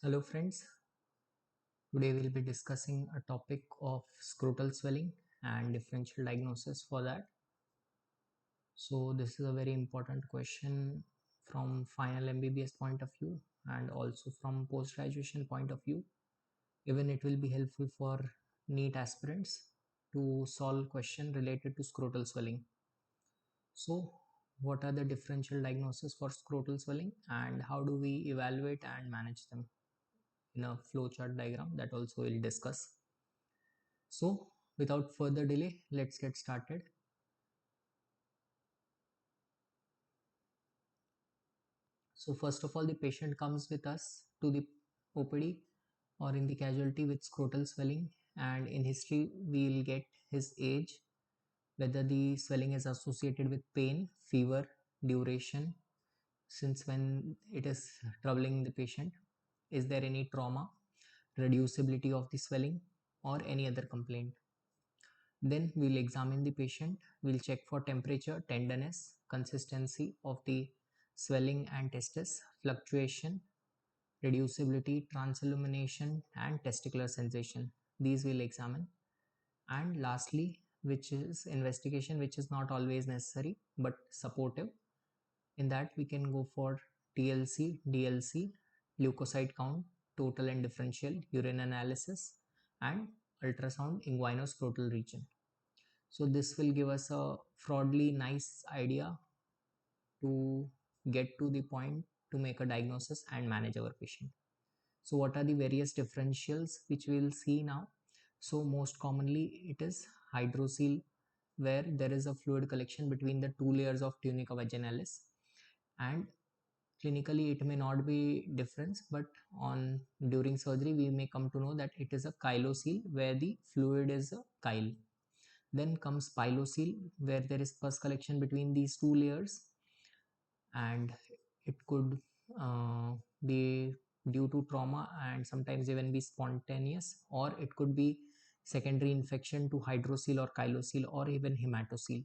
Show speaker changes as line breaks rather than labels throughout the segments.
Hello friends, today we'll be discussing a topic of scrotal swelling and differential diagnosis for that. So this is a very important question from final MBBS point of view and also from post-graduation point of view. Even it will be helpful for NEET aspirants to solve question related to scrotal swelling. So what are the differential diagnosis for scrotal swelling and how do we evaluate and manage them in a flowchart diagram that also we'll discuss. So without further delay, let's get started. So first of all, the patient comes with us to the OPD or in the casualty with scrotal swelling, and in history we'll get his age, whether the swelling is associated with pain, fever, duration, since when it is troubling the patient, is there any trauma, reducibility of the swelling or any other complaint. Then we'll examine the patient, we'll check for temperature, tenderness, consistency of the swelling and testis, fluctuation, reducibility, transillumination and testicular sensation. These we'll examine. And lastly, which is investigation, which is not always necessary but supportive. In that we can go for TLC, DLC, leukocyte count, total and differential, urine analysis and ultrasound inguinoscrotal region. So this will give us a broadly nice idea to get to the point to make a diagnosis and manage our patient. So what are the various differentials which we will see now? So most commonly it is hydrocele, where there is a fluid collection between the two layers of tunica vaginalis, and clinically it may not be difference, but on during surgery we may come to know that it is a chylocele where the fluid is a chyle. Then comes pilocele, where there is pus collection between these two layers, and it could be due to trauma and sometimes even be spontaneous, or it could be secondary infection to hydrocele or chylocele or even hematocele.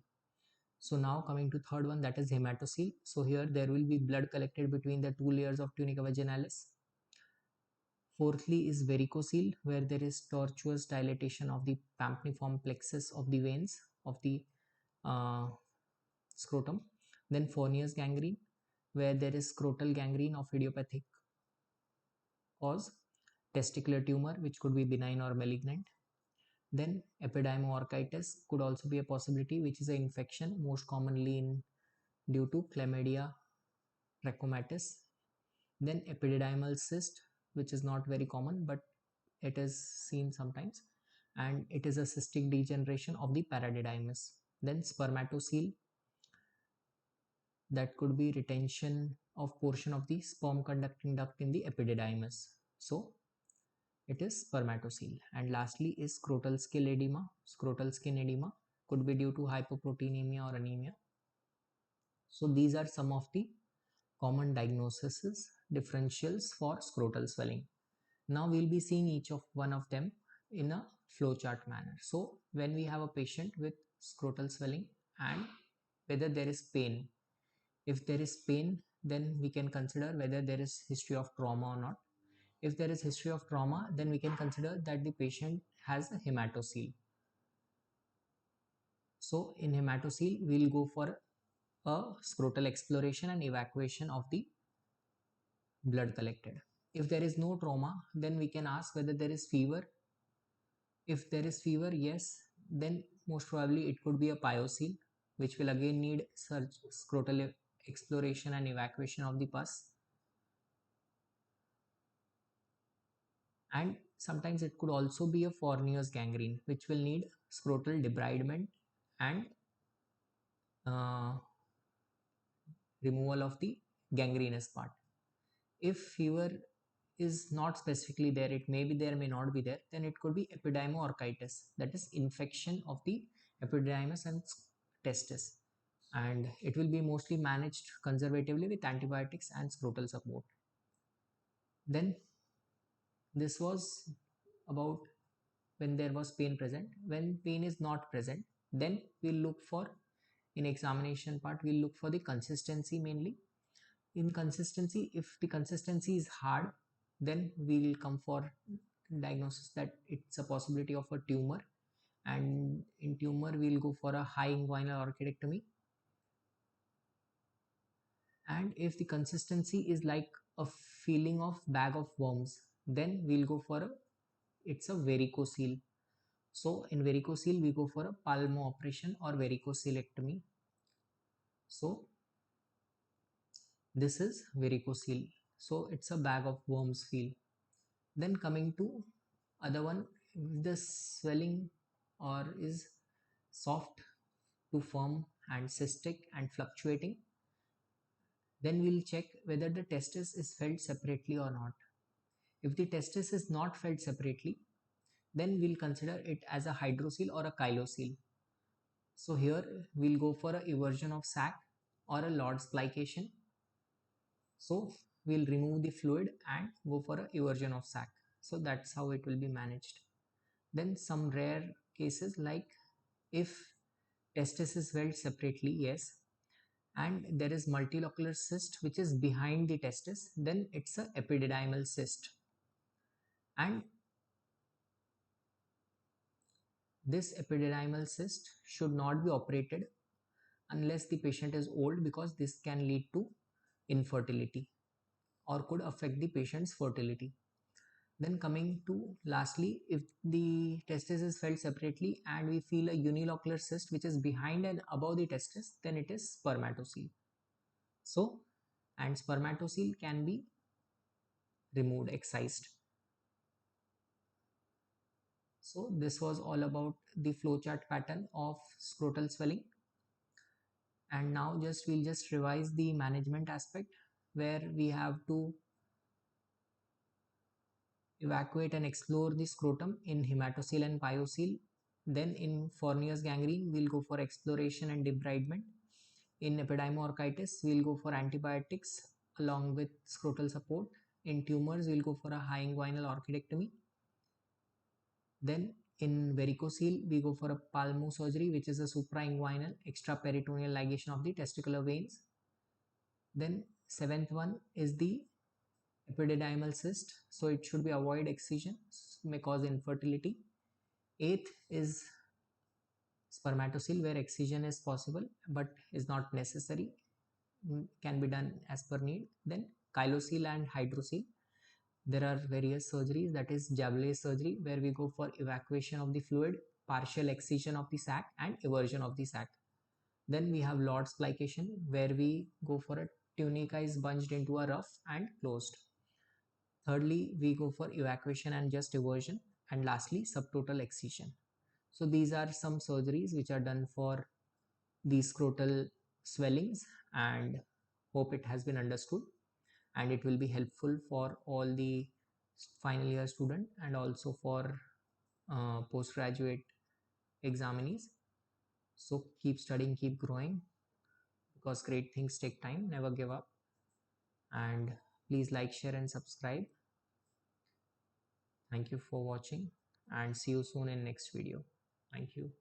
So now coming to third one, that is hematocele. So here there will be blood collected between the two layers of tunica vaginalis. Fourthly is varicocele, where there is tortuous dilatation of the pampniform plexus of the veins of the uh, scrotum. Then Fournier's gangrene, where there is scrotal gangrene of idiopathic cause, testicular tumor, which could be benign or malignant. Then epidermoorchitis could also be a possibility, which is an infection most commonly in due to chlamydia trachomatis. Then epididymal cyst, which is not very common but it is seen sometimes, and it is a cystic degeneration of the paradidymis. Then spermatocele, that could be retention of portion of the sperm conducting duct in the epididymis. So it is spermatocele. And lastly is scrotal skin edema. Scrotal skin edema could be due to hypoproteinemia or anemia. So these are some of the common diagnoses, differentials for scrotal swelling. Now we'll be seeing each of one of them in a flowchart manner. So when we have a patient with scrotal swelling and whether there is pain, if there is pain, then we can consider whether there is history of trauma or not. If there is history of trauma, then we can consider that the patient has a hematocele. So in hematocele, we'll go for a scrotal exploration and evacuation of the blood collected. If there is no trauma, then we can ask whether there is fever. If there is fever, yes, then most probably it could be a pyocele, which will again need scrotal exploration and evacuation of the pus. And sometimes it could also be a Fournier's gangrene, which will need scrotal debridement and uh, removal of the gangrenous part. If fever is not specifically there, it may be there, may not be there, then it could be epidermoorchitis, that is infection of the epidermis and testis, and it will be mostly managed conservatively with antibiotics and scrotal support. Then this was about when there was pain present. When pain is not present, then we'll look for, in examination part, we'll look for the consistency mainly. In consistency, if the consistency is hard, Then we will come for diagnosis that it's a possibility of a tumor, and in tumor we'll go for a high inguinal orchidectomy. And if the consistency is like a feeling of bag of worms, then we'll go for it's a varicocele. So in varicocele we go for a palmo operation or varicocelectomy. So this is varicocele. So it's a bag of worms feel. Then coming to other one, if the swelling or is soft to firm and cystic and fluctuating, then we'll check whether the testis is felt separately or not. If the testis is not felt separately, then we'll consider it as a hydrocele or a chylocele. So here we'll go for a eversion of sac or a Lord's plication. So we'll remove the fluid and go for a eversion of sac. So that's how it will be managed. Then some rare cases, like if testis is held separately, yes, and there is multilocular cyst which is behind the testis, then it's a epididymal cyst. And this epididymal cyst should not be operated unless the patient is old, because this can lead to infertility or could affect the patient's fertility. Then coming to lastly, if the testis is felt separately and we feel a unilocular cyst which is behind and above the testis, then it is spermatocele. So, and spermatocele can be removed, excised. So this was all about the flowchart pattern of scrotal swelling. And now we'll just revise the management aspect, where we have to evacuate and explore the scrotum in hematocele and pyocele. Then in Fournier's gangrene, we'll go for exploration and debridement. In epidermoorchitis, we'll go for antibiotics along with scrotal support. In tumors, we'll go for a high inguinal orchidectomy. Then in varicocele, we go for a palmo surgery, which is a suprainguinal extraperitoneal ligation of the testicular veins. Then seventh one is the epididymal cyst, so it should be avoid excision, may cause infertility. Eighth is spermatocele, where excision is possible but is not necessary, can be done as per need. Then chylocele and hydrocele, there are various surgeries, that is Jablay surgery, where we go for evacuation of the fluid, partial excision of the sac and eversion of the sac. Then we have Lord's plication, where we go for a tunica is bunged into a rough and closed. Thirdly, we go for evacuation and just eversion, and lastly subtotal excision. So these are some surgeries which are done for these scrotal swellings, and hope it has been understood and it will be helpful for all the final year student and also for postgraduate examinees. So keep studying, keep growing, because great things take time. Never give up, and please like, share and subscribe. Thank you for watching, and see you soon in next video. Thank you.